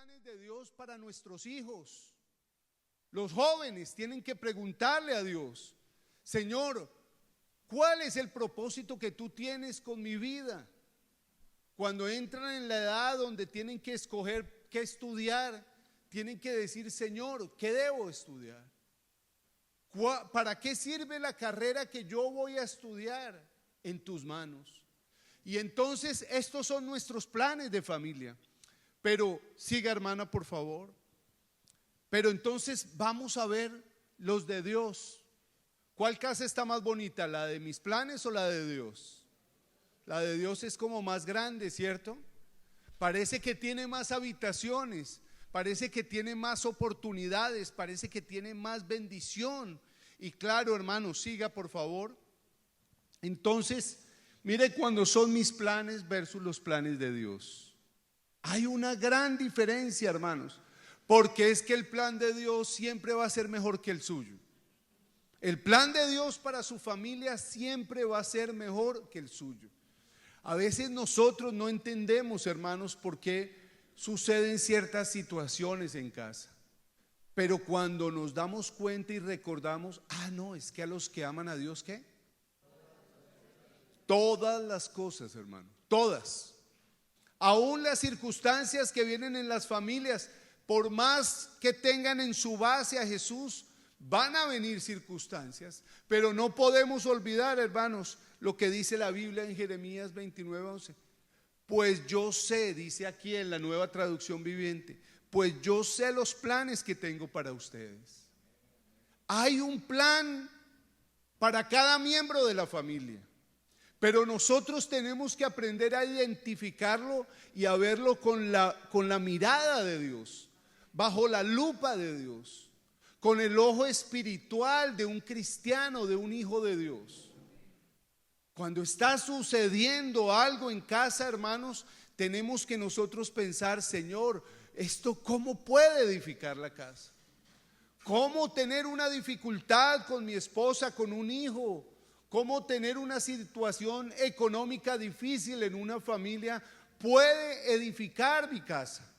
planes de Dios para nuestros hijos. Los jóvenes tienen que preguntarle a Dios: Señor, ¿cuál es el propósito que tú tienes con mi vida? Cuando entran en la edad donde tienen que escoger qué estudiar, tienen que decir: Señor, ¿qué debo estudiar? ¿Para qué sirve la carrera que yo voy a estudiar? En tus manos. Y entonces estos son nuestros planes de familia. Pero siga, hermana, por favor. Pero entonces vamos a ver los de Dios. ¿Cuál casa está más bonita? ¿La de mis planes o la de Dios? La de Dios es como más grande, ¿cierto? Parece que tiene más habitaciones, parece que tiene más oportunidades, parece que tiene más bendición. Y claro, hermano, siga por favor. Entonces, mire, cuando son mis planes versus los planes de Dios, hay una gran diferencia, hermanos, porque es que el plan de Dios siempre va a ser mejor que el suyo. El plan de Dios para su familia siempre va a ser mejor que el suyo. A veces nosotros no entendemos, hermanos, por qué suceden ciertas situaciones en casa. Pero cuando nos damos cuenta y recordamos: no, es que a los que aman a Dios, ¿qué? Todas las cosas, hermano, todas. Aún las circunstancias que vienen en las familias, por más que tengan en su base a Jesús, van a venir circunstancias. Pero no podemos olvidar, hermanos, lo que dice la Biblia en Jeremías 29:11. Pues yo sé, dice aquí en la Nueva Traducción Viviente, pues yo sé los planes que tengo para ustedes. Hay un plan para cada miembro de la familia, pero nosotros tenemos que aprender a identificarlo y a verlo con la mirada de Dios, bajo la lupa de Dios, con el ojo espiritual de un cristiano, de un hijo de Dios. Cuando está sucediendo algo en casa, hermanos, tenemos que nosotros pensar: Señor, ¿esto cómo puede edificar la casa? ¿Cómo tener una dificultad con mi esposa, con un hijo? ¿Cómo tener una situación económica difícil en una familia puede edificar mi casa?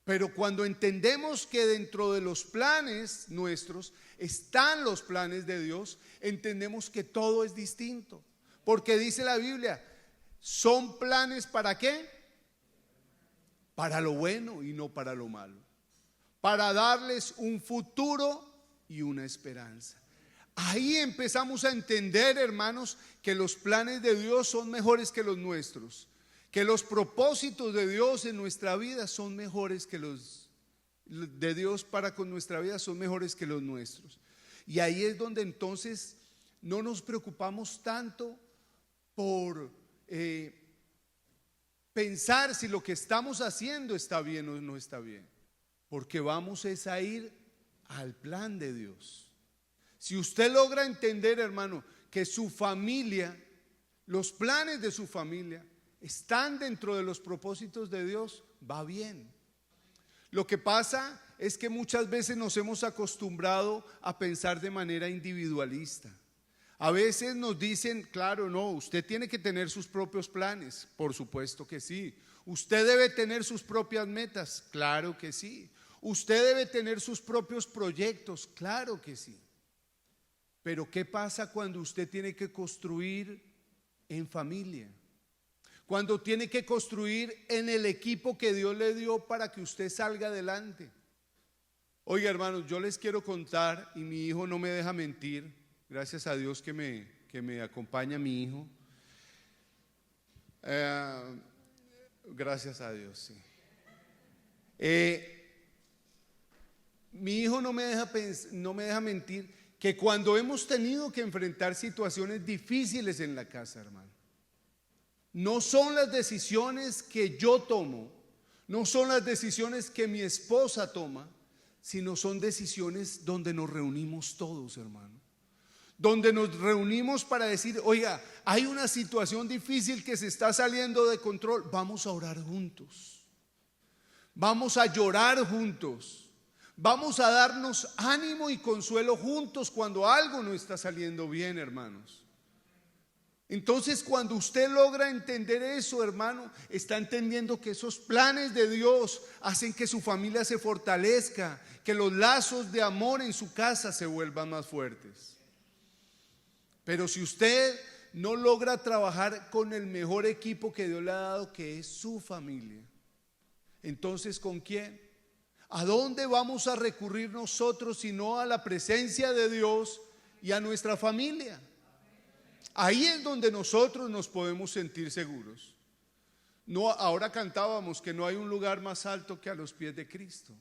Pero cuando entendemos que dentro de los planes nuestros están los planes de Dios, entendemos que todo es distinto. Porque dice la Biblia, son planes ¿para qué? Para lo bueno y no para lo malo. Para darles un futuro y una esperanza. Ahí empezamos a entender, hermanos, que los planes de Dios son mejores que los nuestros. Que los propósitos de Dios en nuestra vida son mejores que los de Dios para con nuestra vida, son mejores que los nuestros. Y ahí es donde entonces no nos preocupamos tanto por pensar si lo que estamos haciendo está bien o no está bien, porque vamos es a ir al plan de Dios. Si usted logra entender, hermano, que su familia, los planes de su familia están dentro de los propósitos de Dios, va bien. Lo que pasa es que muchas veces nos hemos acostumbrado a pensar de manera individualista. A veces nos dicen: claro, no, usted tiene que tener sus propios planes. Por supuesto que sí. Usted debe tener sus propias metas. Claro que sí. Usted debe tener sus propios proyectos. Claro que sí. Pero ¿qué pasa cuando usted tiene que construir en familia? Cuando tiene que construir en el equipo que Dios le dio para que usted salga adelante. Oiga, hermanos, yo les quiero contar, y mi hijo no me deja mentir, gracias a Dios que me acompaña mi hijo. Gracias a Dios, sí. Mi hijo no me deja mentir, que cuando hemos tenido que enfrentar situaciones difíciles en la casa, hermano, no son las decisiones que yo tomo, no son las decisiones que mi esposa toma, sino son decisiones donde nos reunimos todos, hermano. Donde nos reunimos para decir: oiga, hay una situación difícil que se está saliendo de control, vamos a orar juntos, vamos a llorar juntos, vamos a darnos ánimo y consuelo juntos cuando algo no está saliendo bien, hermanos. Entonces, cuando usted logra entender eso, hermano, está entendiendo que esos planes de Dios hacen que su familia se fortalezca, que los lazos de amor en su casa se vuelvan más fuertes. Pero si usted no logra trabajar con el mejor equipo que Dios le ha dado, que es su familia, entonces ¿con quién? ¿A dónde vamos a recurrir nosotros sino a la presencia de Dios y a nuestra familia? Ahí es donde nosotros nos podemos sentir seguros. No, ahora cantábamos que no hay un lugar más alto que a los pies de Cristo.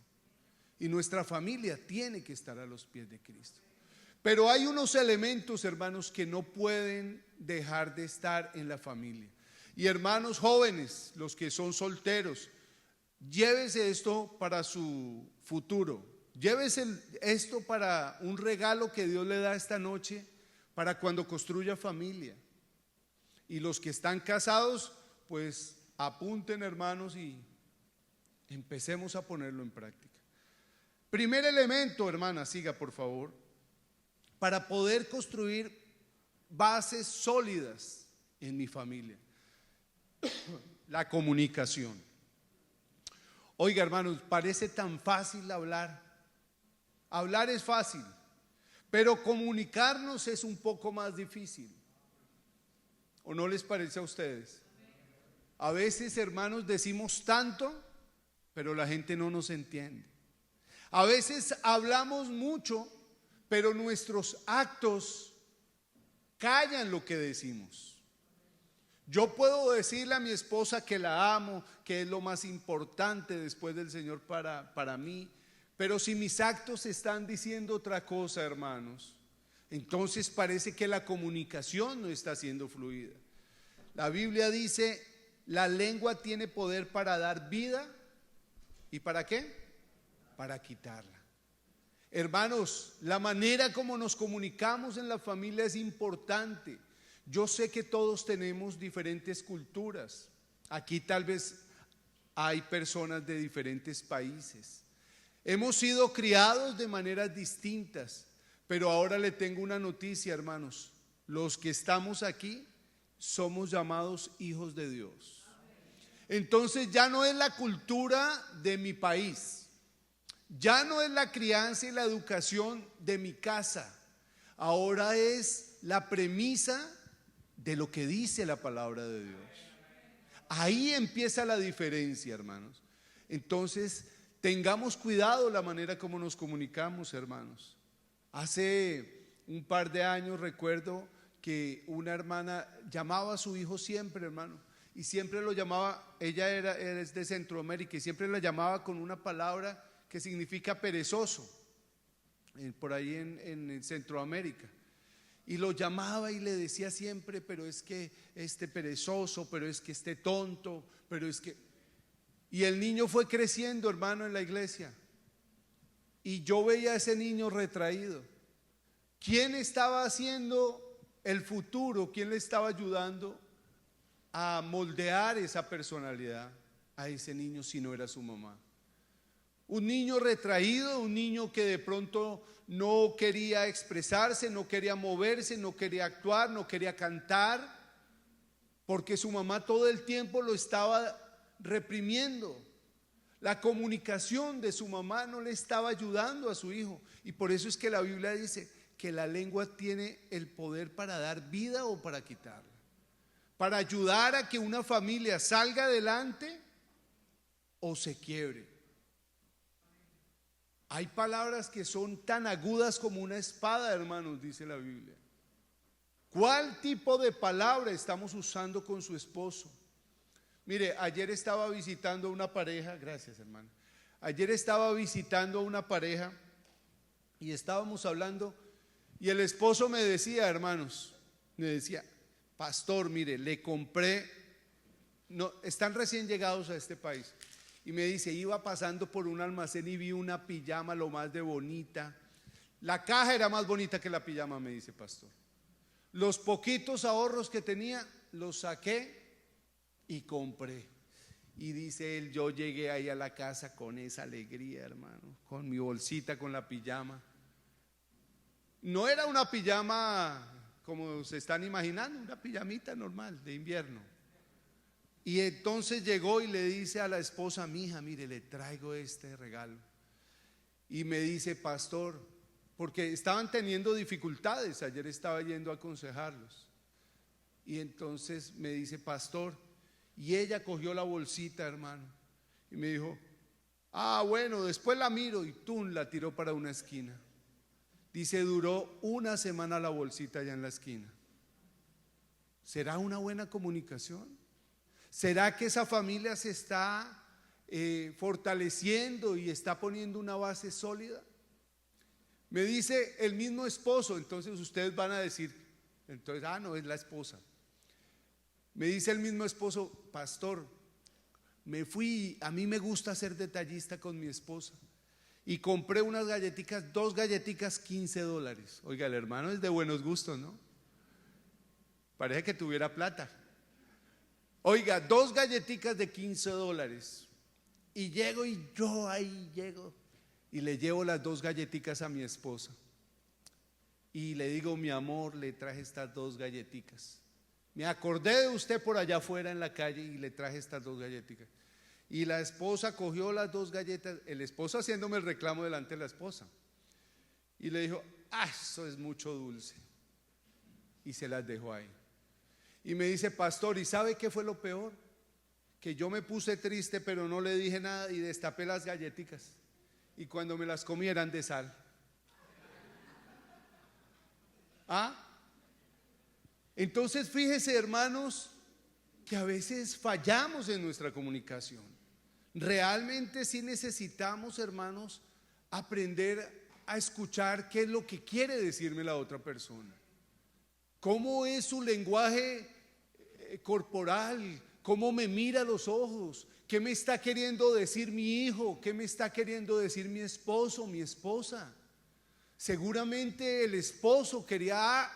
Y nuestra familia tiene que estar a los pies de Cristo. Pero hay unos elementos, hermanos, que no pueden dejar de estar en la familia. Y hermanos jóvenes, los que son solteros, llévese esto para su futuro. Llévese esto para un regalo que Dios le da esta noche, para cuando construya familia. Y los que están casados, pues apunten, hermanos, y empecemos a ponerlo en práctica. Primer elemento, hermana, siga por favor, para poder construir bases sólidas en mi familia: la comunicación. Oiga, hermanos, parece tan fácil hablar. Hablar es fácil, pero comunicarnos es un poco más difícil. ¿O no les parece a ustedes? A veces, hermanos, decimos tanto, pero la gente no nos entiende. A veces hablamos mucho, pero nuestros actos callan lo que decimos. Yo puedo decirle a mi esposa que la amo, que es lo más importante después del Señor para mí, pero si mis actos están diciendo otra cosa, hermanos, entonces parece que la comunicación no está siendo fluida. La Biblia dice: la lengua tiene poder para dar vida. ¿Y para qué? Para quitarla. Hermanos, la manera como nos comunicamos en la familia es importante. Yo sé que todos tenemos diferentes culturas. Aquí tal vez hay personas de diferentes países. Hemos sido criados de maneras distintas, pero ahora le tengo una noticia, hermanos. Los que estamos aquí somos llamados hijos de Dios. Entonces ya no es la cultura de mi país, ya no es la crianza y la educación de mi casa. Ahora es la premisa de lo que dice la palabra de Dios. Ahí empieza la diferencia, hermanos. Entonces, tengamos cuidado la manera como nos comunicamos, hermanos. Hace un par de años recuerdo que una hermana llamaba a su hijo siempre, hermano, y siempre lo llamaba, ella es de Centroamérica, y siempre la llamaba con una palabra que significa perezoso, por ahí en Centroamérica. Y lo llamaba y le decía siempre: pero es que este perezoso, pero es que este tonto, pero es que... Y el niño fue creciendo, hermano, en la iglesia. Y yo veía a ese niño retraído. ¿Quién estaba haciendo el futuro? ¿Quién le estaba ayudando a moldear esa personalidad a ese niño si no era su mamá? Un niño retraído, un niño que de pronto no quería expresarse, no quería moverse, no quería actuar, no quería cantar, porque su mamá todo el tiempo lo estaba reprimiendo. La comunicación de su mamá no le estaba ayudando a su hijo, y por eso es que la Biblia dice que la lengua tiene el poder para dar vida o para quitarla, para ayudar a que una familia salga adelante o se quiebre. Hay palabras que son tan agudas como una espada, hermanos, dice la Biblia. ¿Cuál tipo de palabra estamos usando con su esposo? Mire, ayer estaba visitando a una pareja, gracias, hermano. Ayer estaba visitando a una pareja y estábamos hablando, y el esposo me decía, hermanos, me decía: pastor, mire, le compré, no, están recién llegados a este país. Y me dice: iba pasando por un almacén y vi una pijama lo más de bonita. La caja era más bonita que la pijama, me dice, pastor. Los poquitos ahorros que tenía, los saqué y compré. Y dice él: yo llegué ahí a la casa con esa alegría, hermano, con mi bolsita, con la pijama. No era una pijama como se están imaginando, una pijamita normal de invierno. Y entonces llegó y le dice a la esposa: mija, mire, le traigo este regalo. Y me dice: pastor, porque estaban teniendo dificultades, ayer estaba yendo a aconsejarlos. Y entonces me dice: pastor, y ella cogió la bolsita, hermano, y me dijo: ah, bueno, después la miro, y ¡tum!, la tiró para una esquina. Dice, duró una semana la bolsita allá en la esquina. ¿Será una buena comunicación? ¿Será que esa familia se está fortaleciendo y está poniendo una base sólida? Me dice el mismo esposo. Entonces ustedes van a decir, entonces, no, es la esposa. Me dice el mismo esposo: pastor, me fui, a mí me gusta ser detallista con mi esposa, y compré unas galletitas, 2 galletitas, $15. Oiga, el hermano es de buenos gustos, ¿no? Parece que tuviera plata. Oiga, 2 galletitas de $15. Y llego, y yo ahí llego y le llevo las 2 galletitas a mi esposa. Y le digo: mi amor, le traje estas 2 galletitas. Me acordé de usted por allá afuera en la calle y le traje estas 2 galletitas. Y la esposa cogió las 2 galletas, el esposo haciéndome el reclamo delante de la esposa, y le dijo: eso es mucho dulce. Y se las dejó ahí. Y me dice: pastor, ¿y sabe qué fue lo peor? Que yo me puse triste, pero no le dije nada, y destapé las galletitas, y cuando me las comí eran de sal. Entonces fíjese, hermanos, que a veces fallamos en nuestra comunicación. Realmente sí necesitamos, hermanos, aprender a escuchar qué es lo que quiere decirme la otra persona, cómo es su lenguaje corporal, cómo me mira a los ojos, qué me está queriendo decir mi hijo, qué me está queriendo decir mi esposo, mi esposa. Seguramente el esposo quería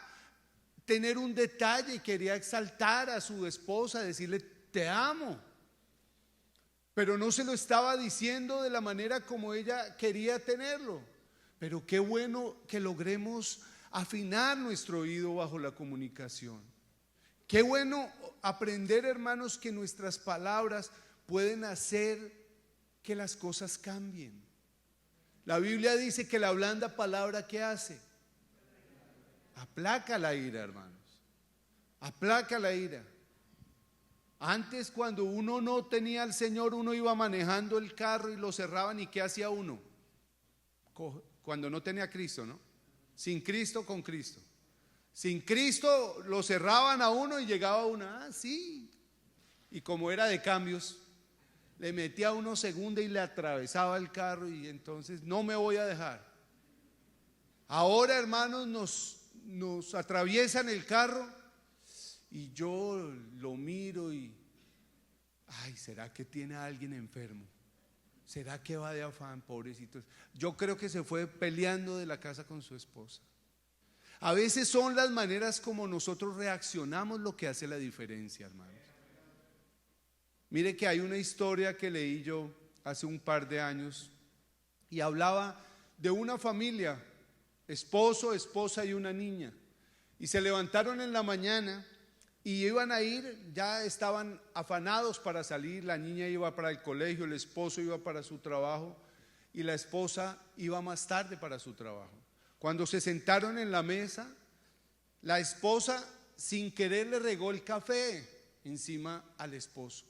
tener un detalle, quería exaltar a su esposa, decirle: te amo, pero no se lo estaba diciendo de la manera como ella quería tenerlo. Pero qué bueno que logremos afinar nuestro oído bajo la comunicación. Qué bueno aprender, hermanos, que nuestras palabras pueden hacer que las cosas cambien. La Biblia dice que la blanda palabra, ¿qué hace? Aplaca la ira, hermanos. Aplaca la ira. Antes, cuando uno no tenía al Señor, uno iba manejando el carro y lo cerraban, ¿y qué hacía uno? Cuando no tenía a Cristo, ¿no? Sin Cristo, con Cristo. Sin Cristo lo cerraban a uno y llegaba uno: sí. Y como era de cambios, le metía a uno segunda y le atravesaba el carro, y entonces no me voy a dejar. Ahora, hermanos, nos atraviesan el carro y yo lo miro y: ¿será que tiene a alguien enfermo? ¿Será que va de afán, pobrecito? Yo creo que se fue peleando de la casa con su esposa. A veces son las maneras como nosotros reaccionamos lo que hace la diferencia, hermanos. Mire que hay una historia que leí yo hace un par de años y hablaba de una familia, esposo, esposa y una niña, y se levantaron en la mañana y iban a ir, ya estaban afanados para salir. La niña iba para el colegio, el esposo iba para su trabajo y la esposa iba más tarde para su trabajo. Cuando se sentaron en la mesa, la esposa sin querer le regó el café encima al esposo.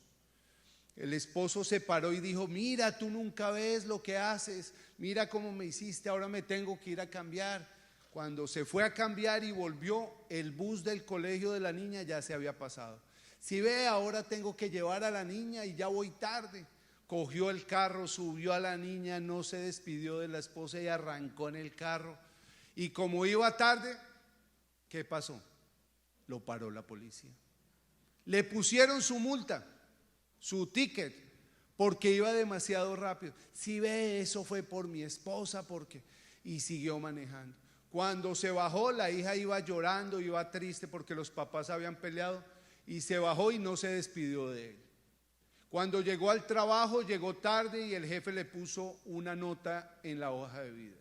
El esposo se paró y dijo: mira, tú nunca ves lo que haces, mira cómo me hiciste, ahora me tengo que ir a cambiar. Cuando se fue a cambiar y volvió, el bus del colegio de la niña ya se había pasado. Si ve, ahora tengo que llevar a la niña y ya voy tarde. Cogió el carro, subió a la niña, no se despidió de la esposa y arrancó en el carro. Y como iba tarde, ¿qué pasó? Lo paró la policía. Le pusieron su multa, su ticket, porque iba demasiado rápido. Si ve, eso fue por mi esposa, porque... Y siguió manejando. Cuando se bajó, la hija iba llorando, iba triste porque los papás habían peleado, y se bajó y no se despidió de él. Cuando llegó al trabajo, llegó tarde y el jefe le puso una nota en la hoja de vida.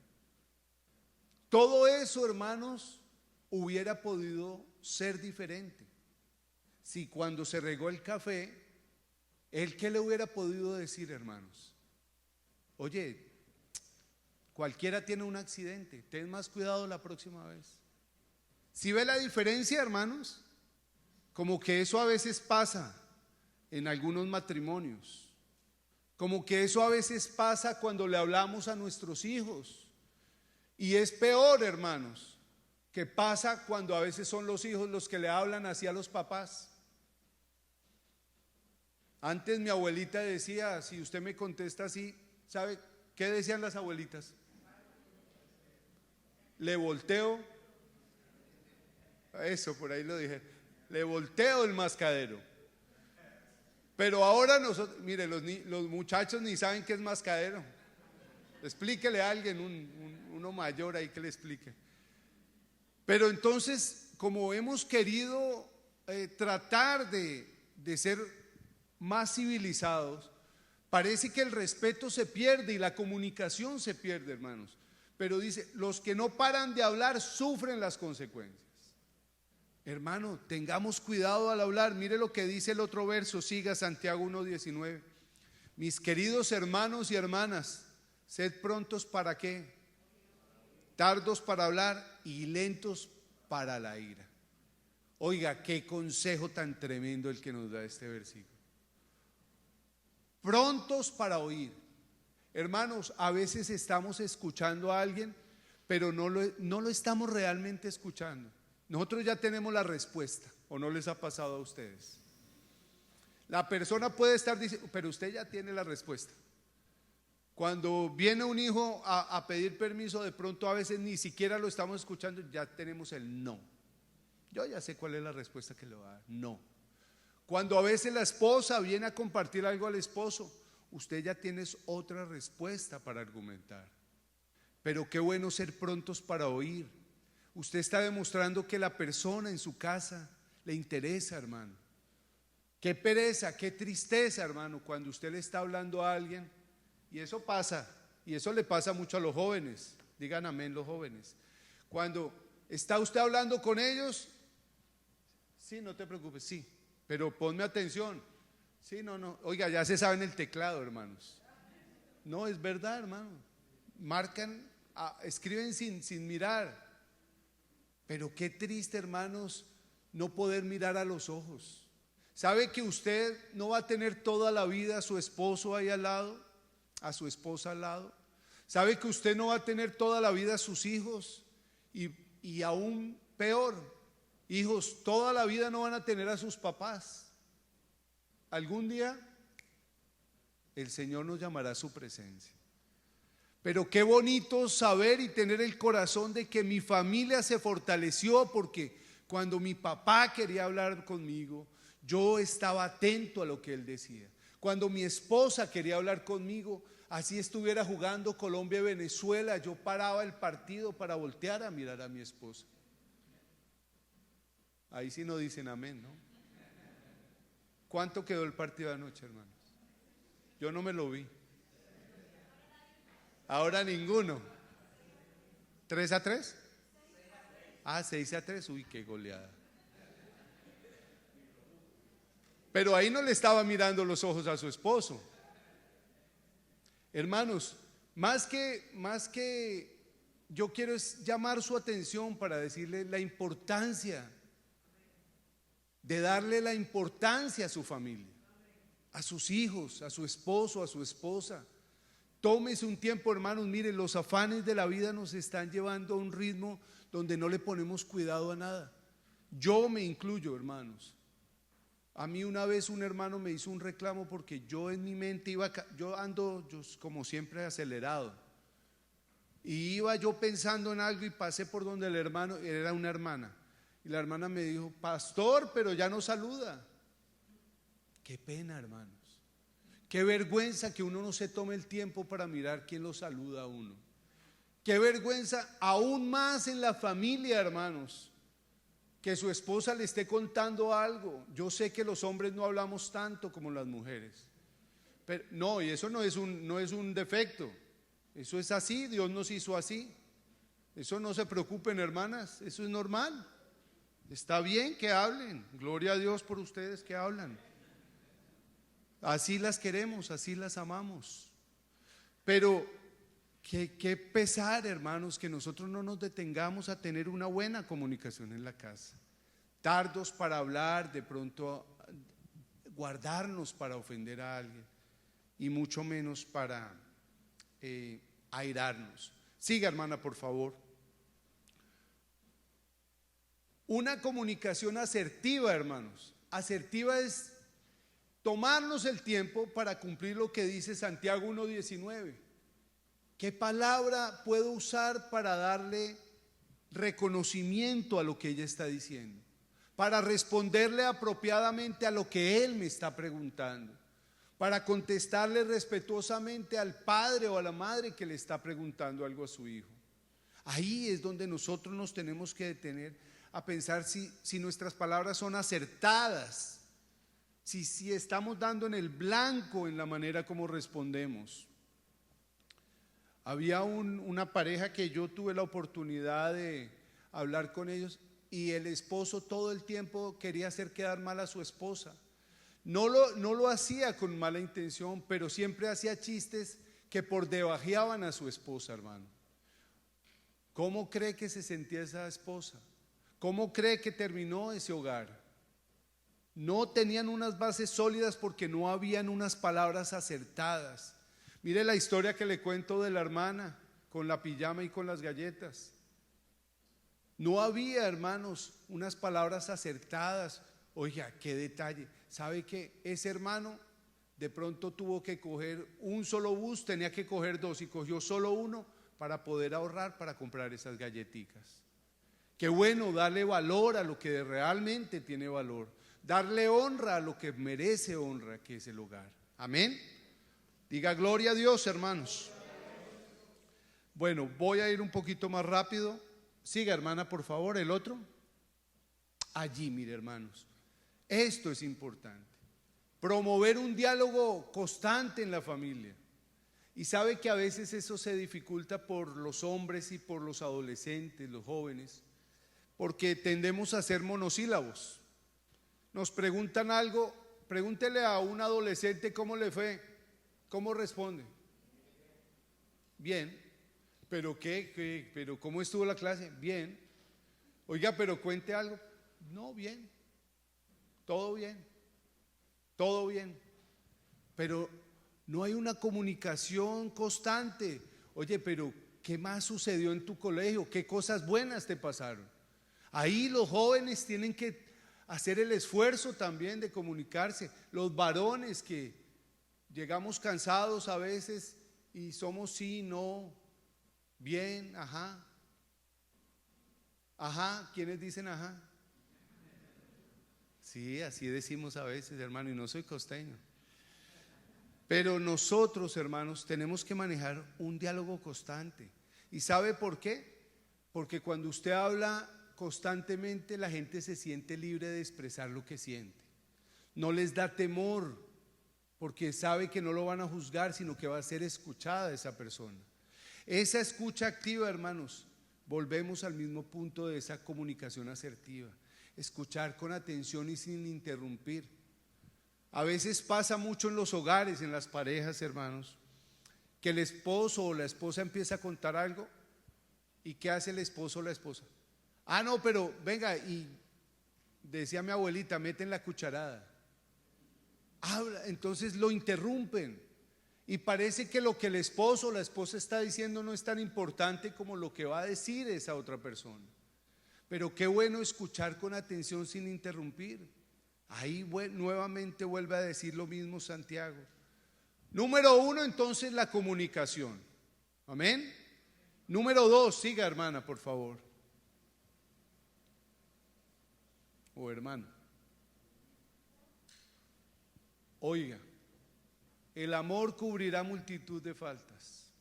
Todo eso, hermanos, hubiera podido ser diferente? Si cuando se regó el café, ¿él qué le hubiera podido decir, hermanos? Oye, cualquiera tiene un accidente, ten más cuidado la próxima vez. ¿Sí ve la diferencia, hermanos? Como que eso a veces pasa en algunos matrimonios. Como que eso a veces pasa cuando le hablamos a nuestros hijos. Y es peor, hermanos, que pasa cuando a veces son los hijos los que le hablan así a los papás. Antes mi abuelita decía, si usted me contesta así, ¿sabe qué decían las abuelitas? Le volteo, eso por ahí lo dije, le volteo el mascadero. Pero ahora nosotros, mire, los muchachos ni saben qué es mascadero. Explíquele a alguien, uno mayor ahí que le explique. Pero entonces, como hemos querido tratar de ser más civilizados, parece que el respeto se pierde y la comunicación se pierde, hermanos. Pero dice, los que no paran de hablar sufren las consecuencias. Hermano, tengamos cuidado al hablar. Mire lo que dice el otro verso, siga Santiago 1:19. Mis queridos hermanos y hermanas, sed prontos para qué, tardos para hablar y lentos para la ira. Oiga, qué consejo tan tremendo el que nos da este versículo. Prontos para oír. Hermanos, a veces estamos escuchando a alguien, pero no lo estamos realmente escuchando. Nosotros ya tenemos la respuesta, ¿o no les ha pasado a ustedes? La persona puede estar diciendo, pero usted ya tiene la respuesta. Cuando viene un hijo a pedir permiso, de pronto a veces ni siquiera lo estamos escuchando, ya tenemos el no. Yo ya sé cuál es la respuesta que le va a dar, no. Cuando a veces la esposa viene a compartir algo al esposo, usted ya tiene otra respuesta para argumentar. Pero qué bueno ser prontos para oír. Usted está demostrando que la persona en su casa le interesa, hermano. Qué pereza, qué tristeza, hermano, cuando usted le está hablando a alguien. Y eso pasa, y eso le pasa mucho a los jóvenes. Digan amén los jóvenes. Cuando está usted hablando con ellos, sí, no te preocupes, sí, pero ponme atención. Sí, no, oiga, ya se sabe en el teclado, hermanos. No, es verdad, hermano. Marcan, escriben sin mirar. Pero qué triste, hermanos, no poder mirar a los ojos. ¿Sabe que usted no va a tener toda la vida a su esposo ahí al lado, a su esposa al lado? ¿Sabe que usted no va a tener toda la vida a sus hijos? Y aún peor, hijos, toda la vida no van a tener a sus papás. Algún día el Señor nos llamará a su presencia. Pero qué bonito saber y tener el corazón de que mi familia se fortaleció, porque cuando mi papá quería hablar conmigo, yo estaba atento a lo que él decía. Cuando mi esposa quería hablar conmigo, así estuviera jugando Colombia-Venezuela, yo paraba el partido para voltear a mirar a mi esposa. Ahí sí no dicen amén, ¿no? ¿Cuánto quedó el partido de anoche, hermanos? Yo no me lo vi. Ahora ninguno. ¿3-3? 6-3. Uy, qué goleada. Pero ahí no le estaba mirando los ojos a su esposo. Hermanos, más que yo quiero es llamar su atención para decirle la importancia de darle la importancia a su familia, a sus hijos, a su esposo, a su esposa. Tómese un tiempo, hermanos. Miren, los afanes de la vida nos están llevando a un ritmo donde no le ponemos cuidado a nada. Yo me incluyo, hermanos. A mí una vez un hermano me hizo un reclamo porque yo en mi mente yo ando como siempre acelerado. Y iba yo pensando en algo y pasé por donde el hermano, era una hermana. Y la hermana me dijo, pastor, pero ya no saluda. Qué pena, hermanos. Qué vergüenza que uno no se tome el tiempo para mirar quién lo saluda a uno. Qué vergüenza, aún más en la familia, hermanos, que su esposa le esté contando algo. Yo sé que los hombres no hablamos tanto como las mujeres. Pero no, y eso no es un defecto. Eso es así, Dios nos hizo así. Eso no se preocupen, hermanas, eso es normal. Está bien que hablen, gloria a Dios por ustedes que hablan. Así las queremos, así las amamos. Pero qué pesar, hermanos, que nosotros no nos detengamos a tener una buena comunicación en la casa. Tardos para hablar, de pronto guardarnos para ofender a alguien y mucho menos para airarnos. Siga, hermana, por favor. Una comunicación asertiva, hermanos. Asertiva es tomarnos el tiempo para cumplir lo que dice Santiago 1:19. ¿Qué palabra puedo usar para darle reconocimiento a lo que ella está diciendo? Para responderle apropiadamente a lo que él me está preguntando. Para contestarle respetuosamente al padre o a la madre que le está preguntando algo a su hijo. Ahí es donde nosotros nos tenemos que detener a pensar si nuestras palabras son acertadas, si estamos dando en el blanco en la manera como respondemos. Había una pareja que yo tuve la oportunidad de hablar con ellos y el esposo todo el tiempo quería hacer quedar mal a su esposa. No lo hacía con mala intención, pero siempre hacía chistes que por debajeaban a su esposa, hermano. ¿Cómo cree que se sentía esa esposa? ¿Cómo cree que terminó ese hogar? No tenían unas bases sólidas porque no habían unas palabras acertadas. Mire la historia que le cuento de la hermana con la pijama y con las galletas. No había, hermanos, unas palabras acertadas. Oiga, qué detalle. ¿Sabe que ese hermano de pronto tuvo que coger un solo bus, tenía que coger dos y cogió solo uno para poder ahorrar para comprar esas galletitas? Qué bueno darle valor a lo que realmente tiene valor, darle honra a lo que merece honra, que es el hogar. Amén. Diga gloria a Dios, hermanos. Bueno, voy a ir un poquito más rápido. Siga, hermana, por favor, el otro. Allí, mire, hermanos, esto es importante. Promover un diálogo constante en la familia. Y sabe que a veces eso se dificulta por los hombres y por los adolescentes, los jóvenes, porque tendemos a ser monosílabos. Nos preguntan algo, pregúntele a un adolescente cómo le fue, ¿cómo responde? Bien. ¿Pero qué? ¿Pero cómo estuvo la clase? Bien. Oiga, pero cuente algo. No, bien. Todo bien. Todo bien. Pero no hay una comunicación constante. Oye, pero ¿qué más sucedió en tu colegio? ¿Qué cosas buenas te pasaron? Ahí los jóvenes tienen que hacer el esfuerzo también de comunicarse. Los varones que llegamos cansados a veces y somos sí, no, bien, ajá. Ajá, ¿quiénes dicen ajá? Sí, así decimos a veces, hermano, y no soy costeño. Pero nosotros, hermanos, tenemos que manejar un diálogo constante. ¿Y sabe por qué? Porque cuando usted habla constantemente, la gente se siente libre de expresar lo que siente. No les da temor, porque sabe que no lo van a juzgar, sino que va a ser escuchada esa persona. Esa escucha activa, hermanos, volvemos al mismo punto de esa comunicación asertiva. Escuchar con atención y sin interrumpir. A veces pasa mucho en los hogares, en las parejas, hermanos, que el esposo o la esposa empieza a contar algo. ¿Y qué hace el esposo o la esposa? Ah, no, pero venga, y decía mi abuelita, meten la cucharada. Habla, entonces lo interrumpen. Y parece que lo que el esposo o la esposa está diciendo no es tan importante como lo que va a decir esa otra persona. Pero qué bueno escuchar con atención sin interrumpir. Ahí nuevamente vuelve a decir lo mismo Santiago. Número 1, entonces, la comunicación. Amén. Número 2, siga, hermana, por favor. O hermano. Oiga, el amor cubrirá multitud de faltas.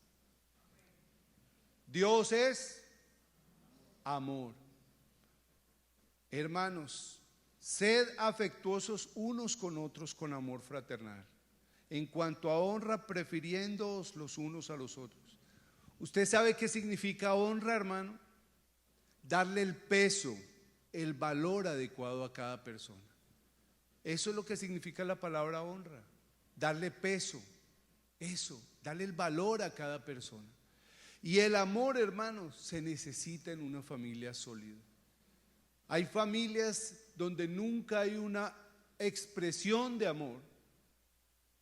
Dios es amor. Hermanos, sed afectuosos unos con otros con amor fraternal. En cuanto a honra, prefiriéndoos los unos a los otros. ¿Usted sabe qué significa honra, hermano? darle el peso, el valor adecuado a cada persona. Eso es lo que significa la palabra honra, darle peso, eso, darle el valor a cada persona. Y el amor, hermanos, se necesita en una familia sólida. Hay familias donde nunca hay una expresión de amor,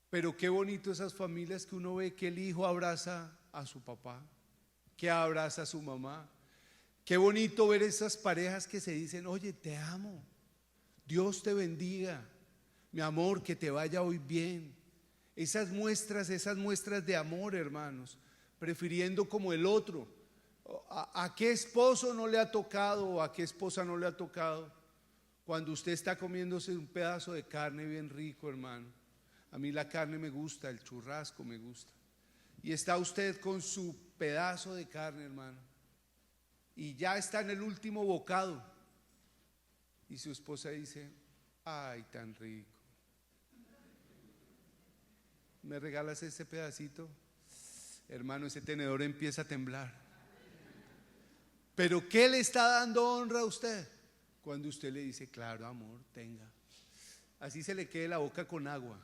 pero qué bonito esas familias que uno ve que el hijo abraza a su papá, que abraza a su mamá. Qué bonito ver esas parejas que se dicen: oye, te amo, Dios te bendiga, mi amor, que te vaya hoy bien. Esas muestras de amor, hermanos, prefiriendo como el otro. ¿A qué esposo no le ha tocado o a qué esposa no le ha tocado cuando usted está comiéndose un pedazo de carne bien rico, hermano? A mí la carne me gusta, el churrasco me gusta, y está usted con su pedazo de carne, hermano, y ya está en el último bocado y su esposa dice: ay, tan rico, ¿me regalas ese pedacito? Hermano, ese tenedor empieza a temblar. Pero ¿qué le está dando honra a usted? Cuando usted le dice: claro, amor, tenga. Así se le quede la boca con agua,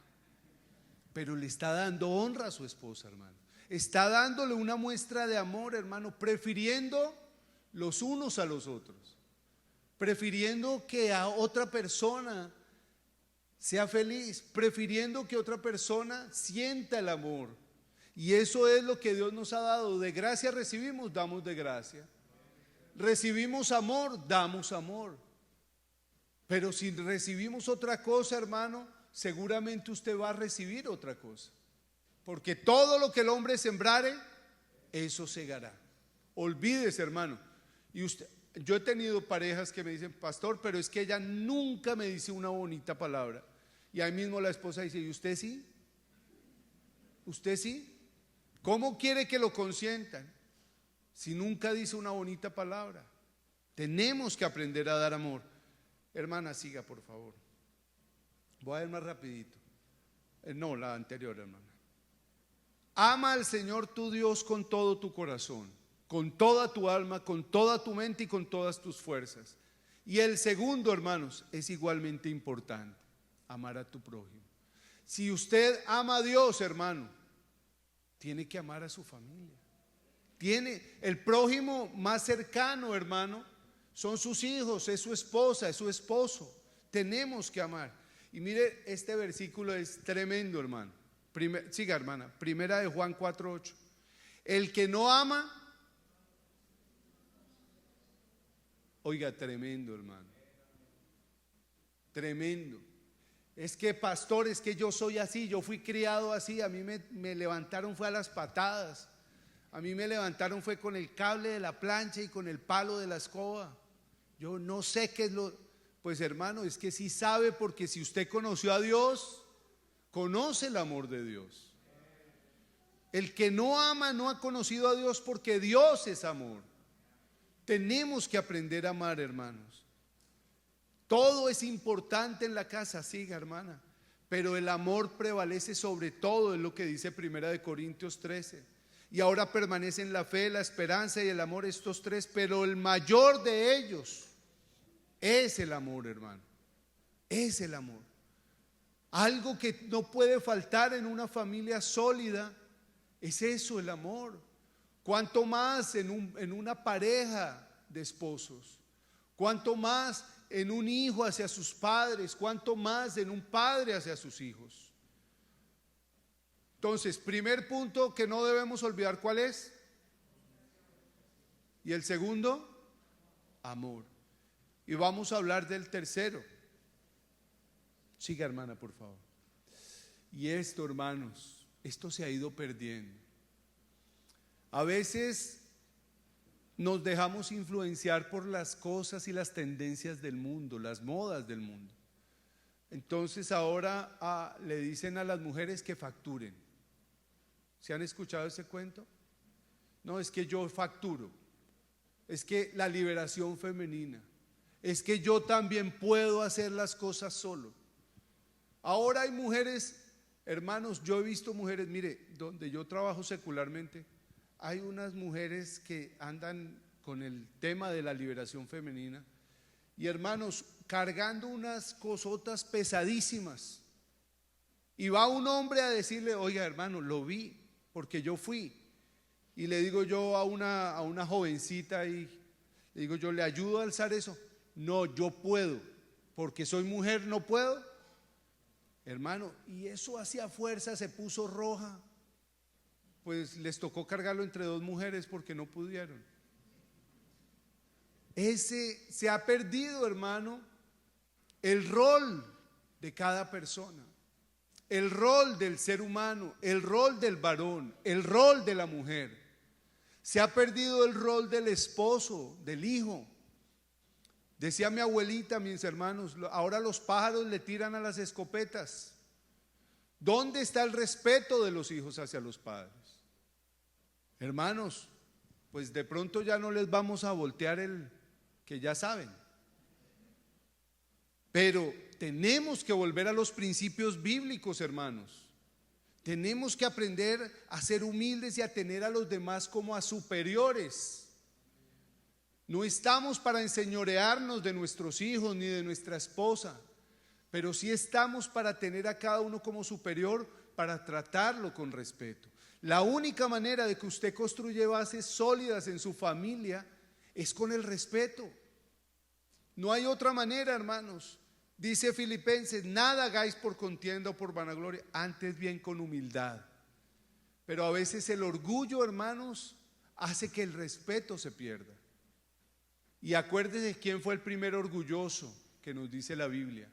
pero le está dando honra a su esposa, hermano. Está dándole una muestra de amor, hermano, prefiriendo los unos a los otros, prefiriendo que a otra persona sea feliz, prefiriendo que otra persona sienta el amor. Y eso es lo que Dios nos ha dado. De gracia recibimos, damos de gracia. Recibimos amor, damos amor. Pero si recibimos otra cosa, hermano, seguramente usted va a recibir otra cosa. Porque todo lo que el hombre sembrare, eso segará. Olvídese, hermano. Y yo he tenido parejas que me dicen: pastor, pero es que ella nunca me dice una bonita palabra. Y ahí mismo la esposa dice: ¿y usted sí? ¿Usted sí? ¿Cómo quiere que lo consientan si nunca dice una bonita palabra? Tenemos que aprender a dar amor. Hermana, siga, por favor. Voy a ir más rapidito. No, la anterior, hermana. Ama al Señor tu Dios con todo tu corazón, con toda tu alma, con toda tu mente y con todas tus fuerzas. Y el segundo, hermanos, es igualmente importante: amar a tu prójimo. Si usted ama a Dios, hermano, tiene que amar a su familia. Tiene el prójimo más cercano, hermano, son sus hijos, es su esposa, es su esposo. Tenemos que amar. Y mire, este versículo es tremendo, hermano. Siga, hermana. Primera de Juan 4:8. El que no ama, oiga, tremendo, hermano. Tremendo. Es que, pastor, es que yo soy así, yo fui criado así. A mí me levantaron fue a las patadas. A mí me levantaron fue con el cable de la plancha y con el palo de la escoba. Yo no sé qué es lo... Pues, hermano, es que sí sabe, porque si usted conoció a Dios, conoce el amor de Dios. El que no ama no ha conocido a Dios, porque Dios es amor. Tenemos que aprender a amar, hermanos. Todo es importante en la casa, siga, hermana, pero el amor prevalece sobre todo, es lo que dice Primera de Corintios 13. Y ahora permanecen la fe, la esperanza y el amor, estos tres, pero el mayor de ellos es el amor, hermano. Es el amor. Algo que no puede faltar en una familia sólida es eso, el amor. Cuanto más en una pareja de esposos, cuanto más en un hijo hacia sus padres, cuanto más en un padre hacia sus hijos. Entonces, primer punto que no debemos olvidar, ¿cuál es? Y el segundo, amor. Y vamos a hablar del tercero. Siga, hermana, por favor. Y esto, hermanos, esto se ha ido perdiendo. A veces nos dejamos influenciar por las cosas y las tendencias del mundo, las modas del mundo. Entonces ahora le dicen a las mujeres que facturen. ¿Se han escuchado ese cuento? No, es que yo facturo. Es que la liberación femenina. Es que yo también puedo hacer las cosas solo. Ahora hay mujeres, hermanos, yo he visto mujeres, mire, donde yo trabajo secularmente, hay unas mujeres que andan con el tema de la liberación femenina. Y hermanos, cargando unas cosotas pesadísimas. Y va un hombre a decirle, oiga hermano, lo vi, porque yo fui. Y le digo yo a una jovencita y le digo yo, ¿le ayudo a alzar eso? No, yo puedo, porque soy mujer, no puedo. Hermano, y eso hacía fuerza, se puso roja. Pues les tocó cargarlo entre dos mujeres porque no pudieron. Se ha perdido, hermano, el rol de cada persona, el rol del ser humano, el rol del varón, el rol de la mujer. Se ha perdido el rol del esposo, del hijo. Decía mi abuelita, mis hermanos, ahora los pájaros le tiran a las escopetas. ¿Dónde está el respeto de los hijos hacia los padres? Hermanos, pues de pronto ya no les vamos a voltear el que ya saben. Pero tenemos que volver a los principios bíblicos, hermanos. Tenemos que aprender a ser humildes y a tener a los demás como a superiores. No estamos para enseñorearnos de nuestros hijos ni de nuestra esposa, pero sí estamos para tener a cada uno como superior, para tratarlo con respeto. La única manera de que usted construya bases sólidas en su familia es con el respeto. No hay otra manera, hermanos. Dice Filipenses, nada hagáis por contienda o por vanagloria, antes bien con humildad. Pero a veces el orgullo, hermanos, hace que el respeto se pierda. Y acuérdese quién fue el primer orgulloso que nos dice la Biblia.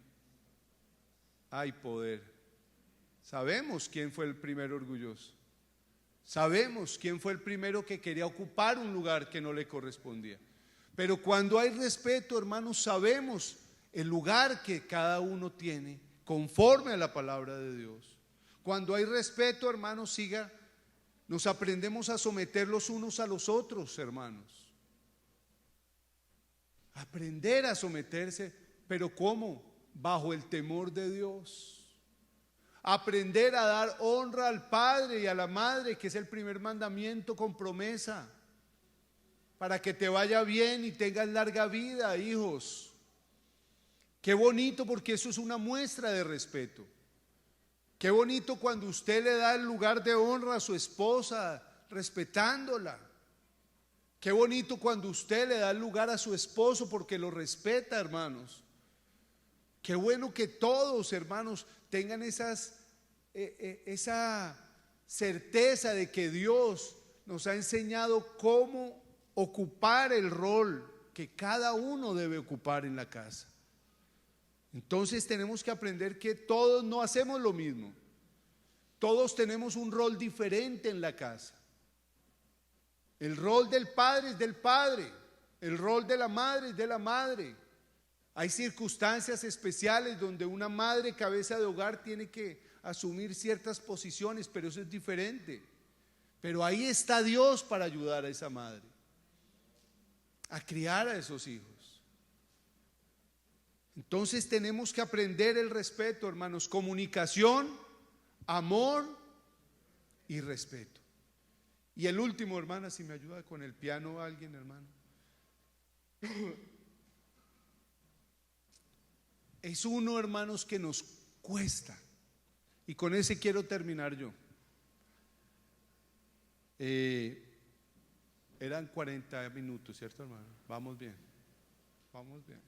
Hay poder. Sabemos quién fue el primer orgulloso. Sabemos quién fue el primero que quería ocupar un lugar que no le correspondía. Pero cuando hay respeto, hermanos, sabemos el lugar que cada uno tiene conforme a la palabra de Dios. Cuando hay respeto, hermanos, nos aprendemos a someter los unos a los otros, hermanos. Aprender a someterse, pero ¿cómo? Bajo el temor de Dios. Aprender a dar honra al padre y a la madre, que es el primer mandamiento con promesa, para que te vaya bien y tengas larga vida, hijos. Qué bonito, porque eso es una muestra de respeto. Qué bonito cuando usted le da el lugar de honra a su esposa, respetándola. Qué bonito cuando usted le da el lugar a su esposo porque lo respeta, hermanos. Qué bueno que todos, hermanos, tengan esa certeza de que Dios nos ha enseñado cómo ocupar el rol que cada uno debe ocupar en la casa. Entonces tenemos que aprender que todos no hacemos lo mismo. Todos tenemos un rol diferente en la casa. El rol del padre es del padre, el rol de la madre es de la madre. Hay circunstancias especiales donde una madre cabeza de hogar tiene que asumir ciertas posiciones, pero eso es diferente. Pero ahí está Dios para ayudar a esa madre a criar a esos hijos. Entonces tenemos que aprender el respeto, hermanos, comunicación, amor y respeto. Y el último, hermana, si me ayuda con el piano alguien, hermano. Es uno, hermanos, que nos cuesta. Y con ese quiero terminar yo. Eran 40 minutos, ¿cierto, hermano? Vamos bien, vamos bien.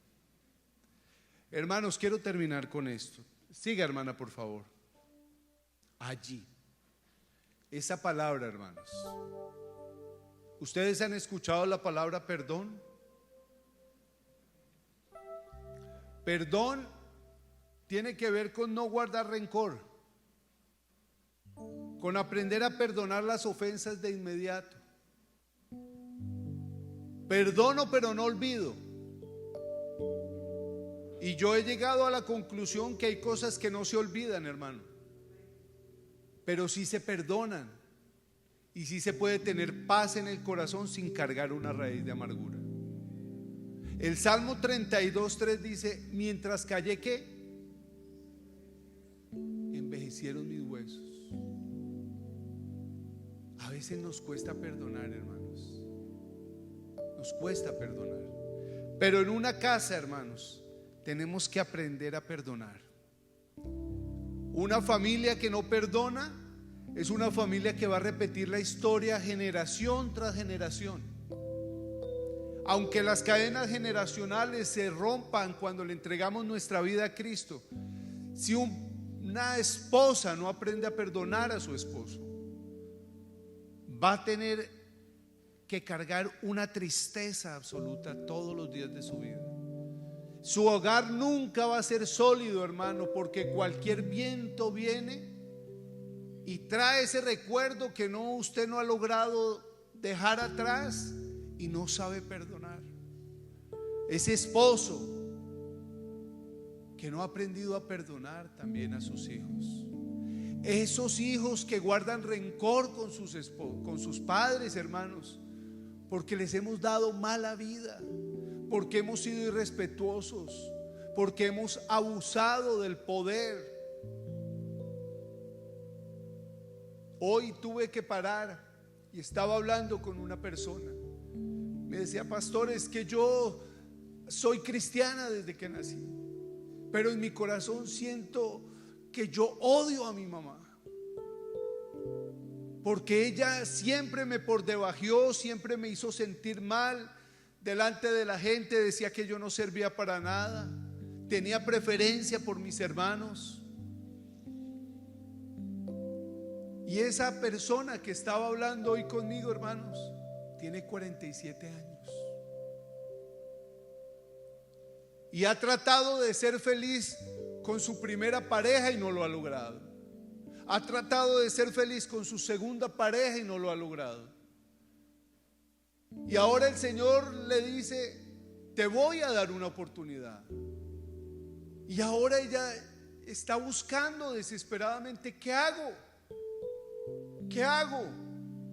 Hermanos, quiero terminar con esto. Siga, hermana, por favor. Allí. Esa palabra, hermanos. ¿Ustedes han escuchado la palabra perdón? Perdón tiene que ver con no guardar rencor, con aprender a perdonar las ofensas de inmediato. Perdono, pero no olvido. Y yo he llegado a la conclusión que hay cosas que no se olvidan, hermano, pero sí se perdonan. Y sí se puede tener paz en el corazón sin cargar una raíz de amargura. El Salmo 32:3 dice: mientras callé, ¿qué? Envejecieron mis huesos. A veces nos cuesta perdonar, hermanos. nos cuesta perdonar. Pero en una casa, hermanos, tenemos que aprender a perdonar. Una familia que no perdona es una familia que va a repetir la historia generación tras generación. Aunque las cadenas generacionales se rompan cuando le entregamos nuestra vida a Cristo, si una esposa no aprende a perdonar a su esposo, va a tener que cargar una tristeza absoluta todos los días de su vida. Su hogar nunca va a ser sólido, hermano, porque cualquier viento viene y trae ese recuerdo que usted no ha logrado dejar atrás y no sabe perdonar. Ese esposo que no ha aprendido a perdonar también a sus hijos. Esos hijos que guardan rencor con sus padres, hermanos, porque les hemos dado mala vida, porque hemos sido irrespetuosos, porque hemos abusado del poder. Hoy tuve que parar y estaba hablando con una persona. Me decía: pastor, es que yo soy cristiana desde que nací, pero en mi corazón siento que yo odio a mi mamá, porque ella siempre me pordebajeó, siempre me hizo sentir mal delante de la gente. Decía que yo no servía para nada, tenía preferencia por mis hermanos. Y esa persona que estaba hablando hoy conmigo, hermanos, tiene 47 años y ha tratado de ser feliz con su primera pareja y no lo ha logrado. Ha tratado de ser feliz con su segunda pareja y no lo ha logrado. Y ahora el Señor le dice: te voy a dar una oportunidad. Y ahora ella está buscando desesperadamente: ¿qué hago? ¿Qué hago?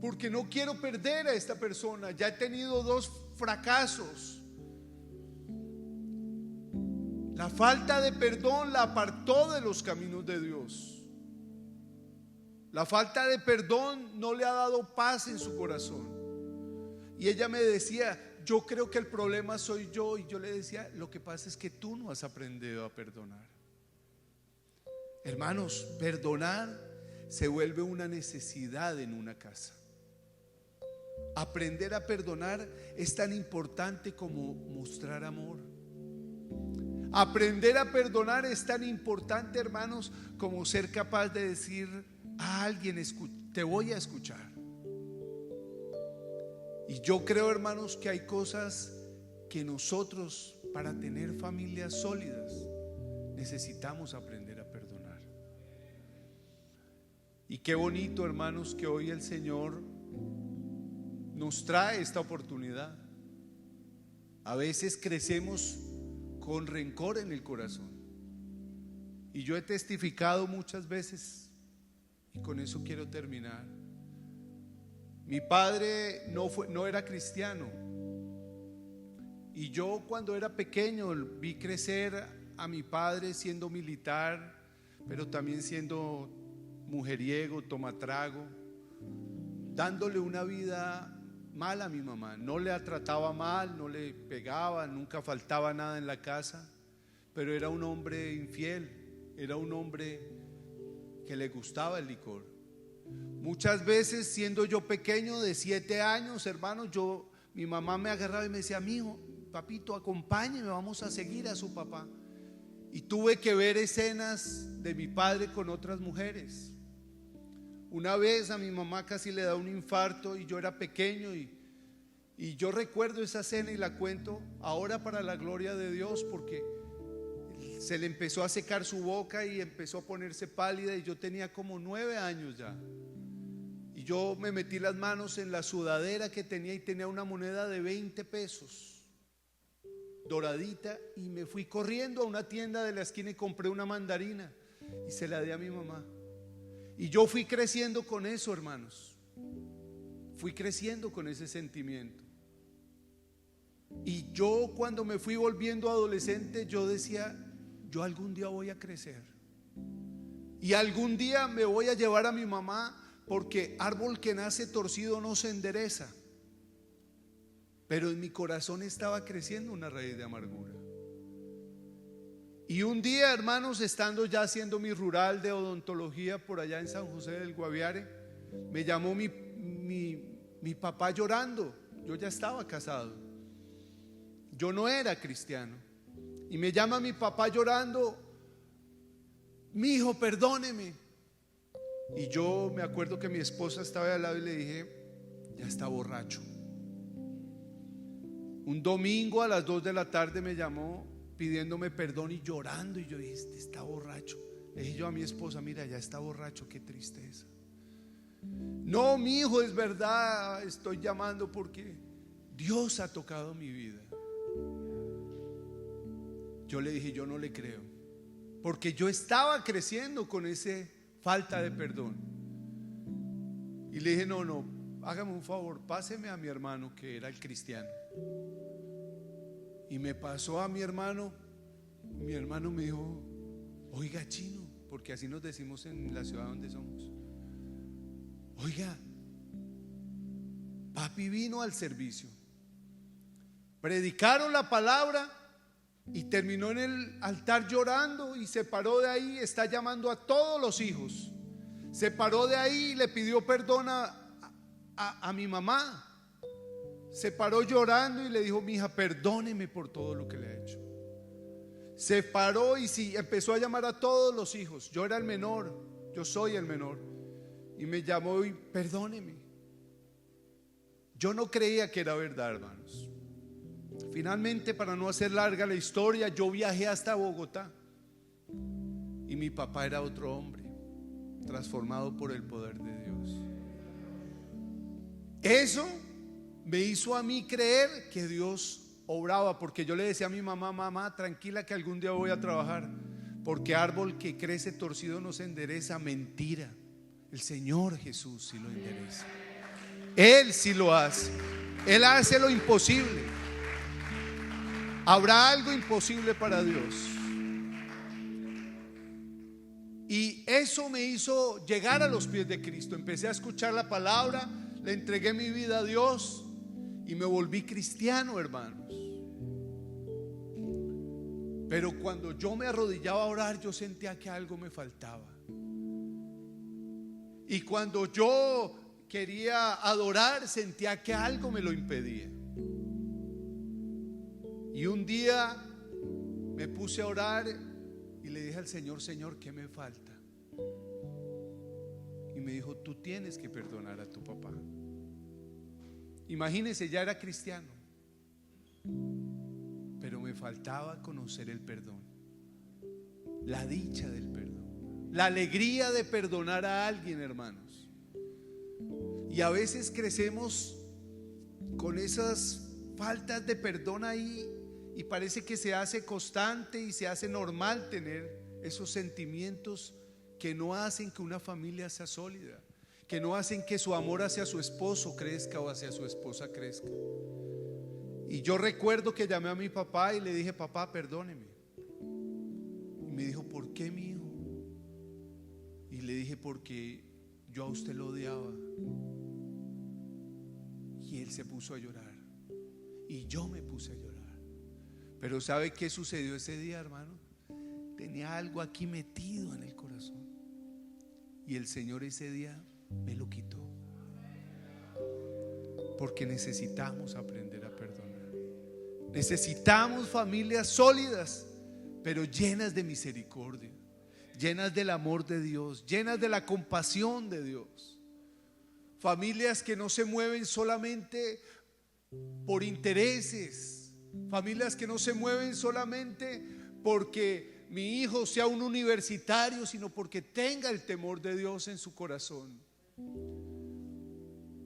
Porque no quiero perder a esta persona. Ya he tenido 2 fracasos. La falta de perdón la apartó de los caminos de Dios. La falta de perdón no le ha dado paz en su corazón. Y ella me decía: yo creo que el problema soy yo. Y yo le decía: lo que pasa es que tú no has aprendido a perdonar. Hermanos, perdonar se vuelve una necesidad en una casa. Aprender a perdonar es tan importante como mostrar amor. Aprender a perdonar es tan importante, hermanos, como ser capaz de decir a alguien: te voy a escuchar. Y yo creo, hermanos, que hay cosas que nosotros, para tener familias sólidas, necesitamos aprender a perdonar. Y qué bonito, hermanos, que hoy el Señor nos trae esta oportunidad. A veces crecemos con rencor en el corazón, y yo he testificado muchas veces, y con eso quiero terminar. Mi padre no era cristiano, y yo cuando era pequeño vi crecer a mi padre siendo militar, pero también siendo mujeriego, tomatrago, dándole una vida mal a mi mamá. No le trataba mal, no le pegaba, nunca faltaba nada en la casa, pero era un hombre infiel, era un hombre que le gustaba el licor. Muchas veces, siendo yo pequeño de 7 años, hermanos, mi mamá me agarraba y me decía: mijo, papito, acompáñeme, vamos a seguir a su papá. Y tuve que ver escenas de mi padre con otras mujeres. Una vez a mi mamá casi le da un infarto y yo era pequeño, y yo recuerdo esa escena y la cuento ahora para la gloria de Dios, porque se le empezó a secar su boca y empezó a ponerse pálida, y yo tenía como 9 años ya. Y yo me metí las manos en la sudadera que tenía, y tenía una moneda de 20 pesos doradita, y me fui corriendo a una tienda de la esquina y compré una mandarina y se la di a mi mamá. Y yo fui creciendo con eso, hermanos. Fui creciendo con ese sentimiento. Y yo, cuando me fui volviendo adolescente, yo decía: yo algún día voy a crecer, y algún día me voy a llevar a mi mamá, porque árbol que nace torcido no se endereza. pero en mi corazón estaba creciendo una raíz de amargura. Y un día, hermanos, estando ya haciendo mi rural de odontología por allá en San José del Guaviare, me llamó mi papá llorando. Yo ya estaba casado, yo no era cristiano, y me llama mi papá llorando: mi hijo, perdóneme. Y yo me acuerdo que mi esposa estaba al lado y le dije: ya está borracho. Un domingo a las 2 de la tarde me llamó pidiéndome perdón y llorando, y yo dije: este está borracho. Le dije yo a mi esposa: mira, ya está borracho, qué tristeza. No, mi hijo, es verdad, estoy llamando porque Dios ha tocado mi vida. Yo le dije: yo no le creo, porque yo estaba creciendo con esa falta de perdón. Y le dije: no, hágame un favor, páseme a mi hermano, que era el cristiano. Y me pasó a mi hermano. Mi hermano me dijo: oiga, Chino, porque así nos decimos en la ciudad donde somos, oiga, papi vino al servicio, predicaron la palabra y terminó en el altar llorando, y se paró de ahí, está llamando a todos los hijos. Se paró de ahí y le pidió perdón a mi mamá. Se paró llorando y le dijo: mi hija, perdóneme por todo lo que le he hecho. Se paró y sí, empezó a llamar a todos los hijos. Yo era el menor, yo soy el menor, y me llamó y: perdóneme. Yo no creía que era verdad, hermanos. Finalmente, para no hacer larga la historia, yo viajé hasta Bogotá, y mi papá era otro hombre, transformado por el poder de Dios. Eso me hizo a mí creer que Dios obraba, porque yo le decía a mi mamá: mamá, tranquila que algún día voy a trabajar, porque árbol que crece torcido no se endereza. Mentira, el Señor Jesús sí lo endereza. Él sí lo hace. Él hace lo imposible. ¿Habrá algo imposible para Dios? Y eso me hizo llegar a los pies de Cristo. Empecé a escuchar la palabra, le entregué mi vida a Dios y me volví cristiano, hermanos. Pero cuando yo me arrodillaba a orar, yo sentía que algo me faltaba. Y cuando yo quería adorar, sentía que algo me lo impedía. Y un día me puse a orar y le dije al Señor: Señor, ¿qué me falta? Y me dijo: tú tienes que perdonar a tu papá. Imagínense, ya era cristiano, pero me faltaba conocer el perdón, la dicha del perdón, la alegría de perdonar a alguien, hermanos. Y a veces crecemos con esas faltas de perdón ahí, y parece que se hace constante y se hace normal tener esos sentimientos que no hacen que una familia sea sólida, que no hacen que su amor hacia su esposo crezca o hacia su esposa crezca. Y yo recuerdo que llamé a mi papá y le dije: papá, perdóneme. Y me dijo: ¿por qué, mi hijo? Y le dije: porque yo a usted lo odiaba. Y él se puso a llorar y yo me puse a llorar. Pero ¿sabe qué sucedió ese día, hermano? Tenía algo aquí metido en el corazón, y el Señor ese día me lo quitó. Porque necesitamos aprender a perdonar. Necesitamos familias sólidas, pero llenas de misericordia, llenas del amor de Dios, llenas de la compasión de Dios. Familias que no se mueven solamente por intereses. Familias que no se mueven solamente porque mi hijo sea un universitario, sino porque tenga el temor de Dios en su corazón.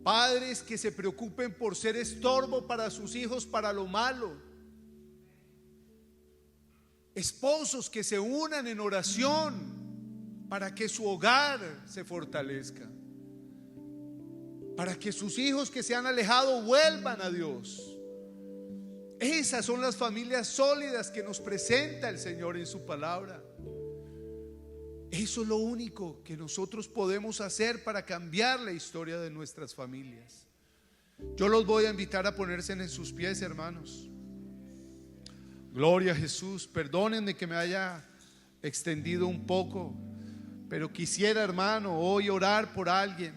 Padres que se preocupen por ser estorbo para sus hijos para lo malo. Esposos que se unan en oración para que su hogar se fortalezca, para que sus hijos que se han alejado vuelvan a Dios. Esas son las familias sólidas que nos presenta el Señor en su palabra. Eso es lo único que nosotros podemos hacer para cambiar la historia de nuestras familias. Yo los voy a invitar a ponerse en sus pies, hermanos. Gloria a Jesús. Perdónenme que me haya extendido un poco, pero quisiera, hermano, hoy orar por alguien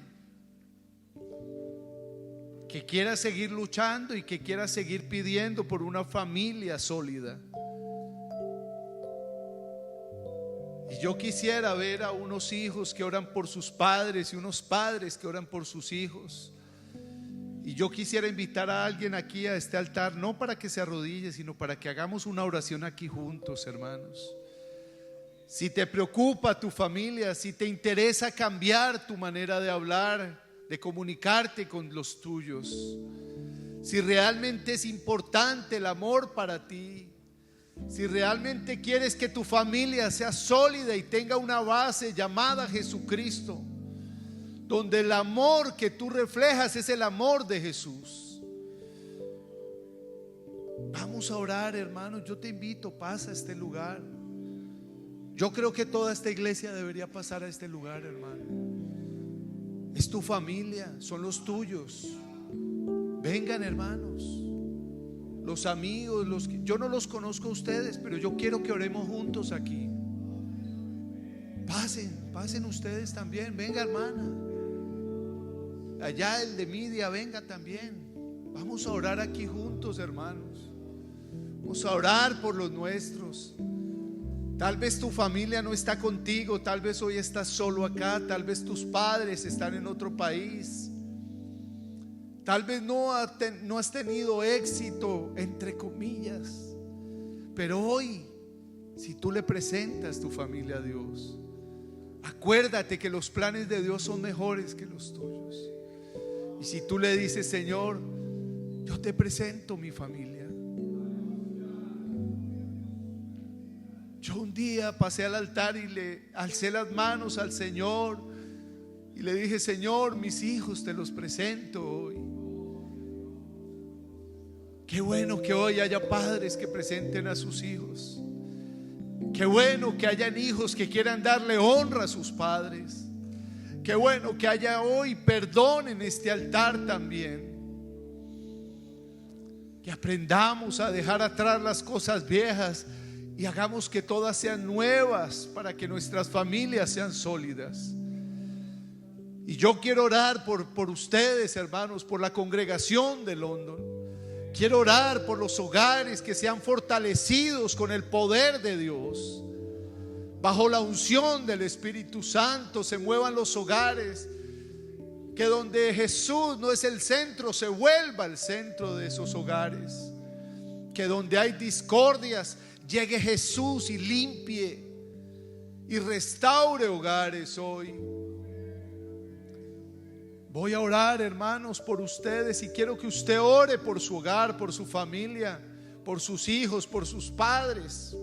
que quiera seguir luchando y que quiera seguir pidiendo por una familia sólida. Y yo quisiera ver a unos hijos que oran por sus padres y unos padres que oran por sus hijos. Y yo quisiera invitar a alguien aquí a este altar, no para que se arrodille, sino para que hagamos una oración aquí juntos, hermanos. Si te preocupa tu familia, si te interesa cambiar tu manera de hablar, de comunicarte con los tuyos, si realmente es importante el amor para ti, si realmente quieres que tu familia sea sólida y tenga una base llamada Jesucristo, donde el amor que tú reflejas es el amor de Jesús. Vamos a orar, hermanos. Yo te invito, pasa a este lugar. Yo creo que toda esta iglesia debería pasar a este lugar, hermano. Es tu familia, son los tuyos. Vengan, hermanos. Los amigos, yo no los conozco a ustedes, pero yo quiero que oremos juntos aquí. Pasen ustedes también. Venga, hermana. Allá el de Media, venga también. Vamos a orar aquí juntos, hermanos. Vamos a orar por los nuestros. Tal vez tu familia no está contigo, tal vez hoy estás solo acá, tal vez tus padres están en otro país, tal vez no has tenido éxito, entre comillas, pero hoy, si tú le presentas tu familia a Dios, acuérdate que los planes de Dios son mejores que los tuyos. Y si tú le dices: Señor, yo te presento mi familia. Yo un día pasé al altar y le alcé las manos al Señor y le dije: Señor, mis hijos te los presento hoy. Qué bueno que hoy haya padres que presenten a sus hijos. Qué bueno que hayan hijos que quieran darle honra a sus padres. Qué bueno que haya hoy perdón en este altar también. Que aprendamos a dejar atrás las cosas viejas y hagamos que todas sean nuevas para que nuestras familias sean sólidas. Y yo quiero orar por ustedes, hermanos, por la congregación de London. Quiero orar por los hogares que sean fortalecidos con el poder de Dios. Bajo la unción del Espíritu Santo se muevan los hogares. Que donde Jesús no es el centro, se vuelva el centro de esos hogares. Que donde hay discordias, llegue Jesús y limpie y restaure hogares hoy. Voy a orar, hermanos, por ustedes, y quiero que usted ore por su hogar, por su familia, por sus hijos, por sus padres.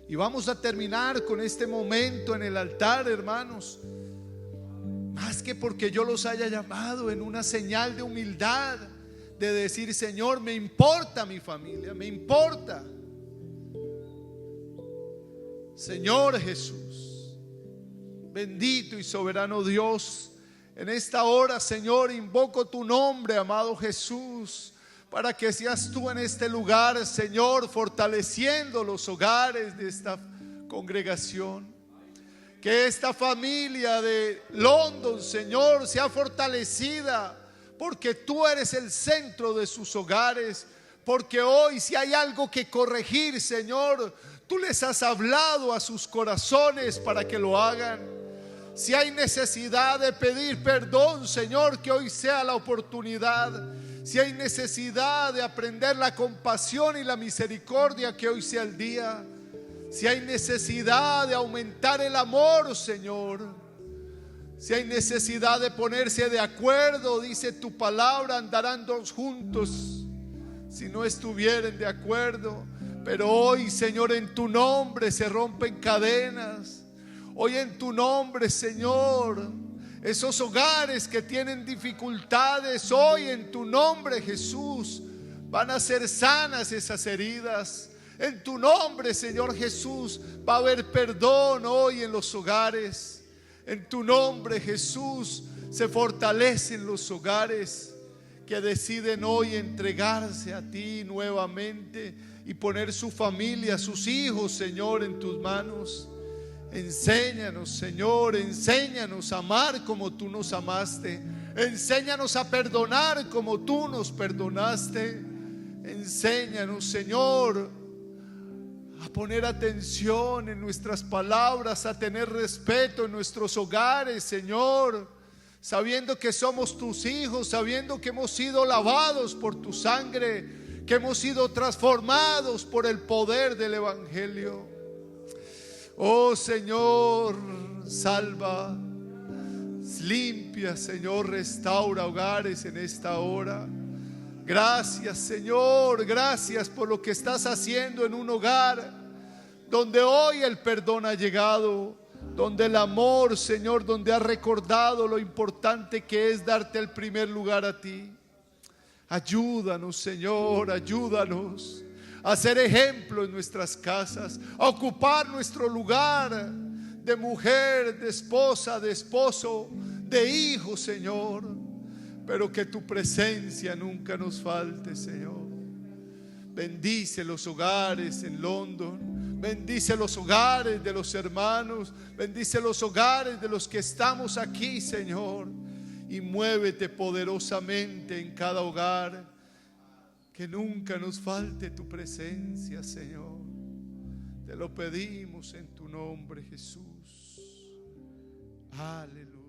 Y vamos a terminar con este momento en el altar, hermanos. Más que porque yo los haya llamado, en una señal de humildad, de decir: Señor, me importa mi familia, me importa. Señor Jesús, bendito y soberano Dios, en esta hora, Señor, invoco tu nombre, amado Jesús, para que seas tú en este lugar, Señor, fortaleciendo los hogares de esta congregación. Que esta familia de London, Señor, sea fortalecida, porque tú eres el centro de sus hogares. Porque hoy, si hay algo que corregir, Señor, tú les has hablado a sus corazones para que lo hagan. Si hay necesidad de pedir perdón, Señor, que hoy sea la oportunidad. Si hay necesidad de aprender la compasión y la misericordia, que hoy sea el día. Si hay necesidad de aumentar el amor, Señor. Si hay necesidad de ponerse de acuerdo, dice tu palabra, andarán dos juntos si no estuvieren de acuerdo. Pero hoy, Señor, en tu nombre se rompen cadenas. Hoy en tu nombre, Señor, esos hogares que tienen dificultades, hoy en tu nombre, Jesús, van a ser sanas esas heridas. En tu nombre, Señor Jesús, va a haber perdón hoy en los hogares. En tu nombre, Jesús, se fortalecen los hogares. que deciden hoy entregarse a ti nuevamente y poner su familia, sus hijos, Señor, en tus manos. Enséñanos, Señor, enséñanos a amar como tú nos amaste. Enséñanos a perdonar como tú nos perdonaste. Enséñanos, Señor, a poner atención en nuestras palabras, a tener respeto en nuestros hogares, Señor, sabiendo que somos tus hijos, sabiendo que hemos sido lavados por tu sangre, que hemos sido transformados por el poder del Evangelio. Oh Señor, salva, limpia, Señor, restaura hogares en esta hora. Gracias, Señor, gracias por lo que estás haciendo en un hogar donde hoy el perdón ha llegado, donde el amor, Señor, donde has recordado lo importante que es darte el primer lugar a ti. Ayúdanos, Señor, ayúdanos a ser ejemplo en nuestras casas, a ocupar nuestro lugar de mujer, de esposa, de esposo, de hijo, Señor. Pero que tu presencia nunca nos falte, Señor. Bendice los hogares en London. Bendice los hogares de los hermanos. Bendice los hogares de los que estamos aquí, Señor. Y muévete poderosamente en cada hogar. Que nunca nos falte tu presencia, Señor. Te lo pedimos en tu nombre, Jesús. Aleluya.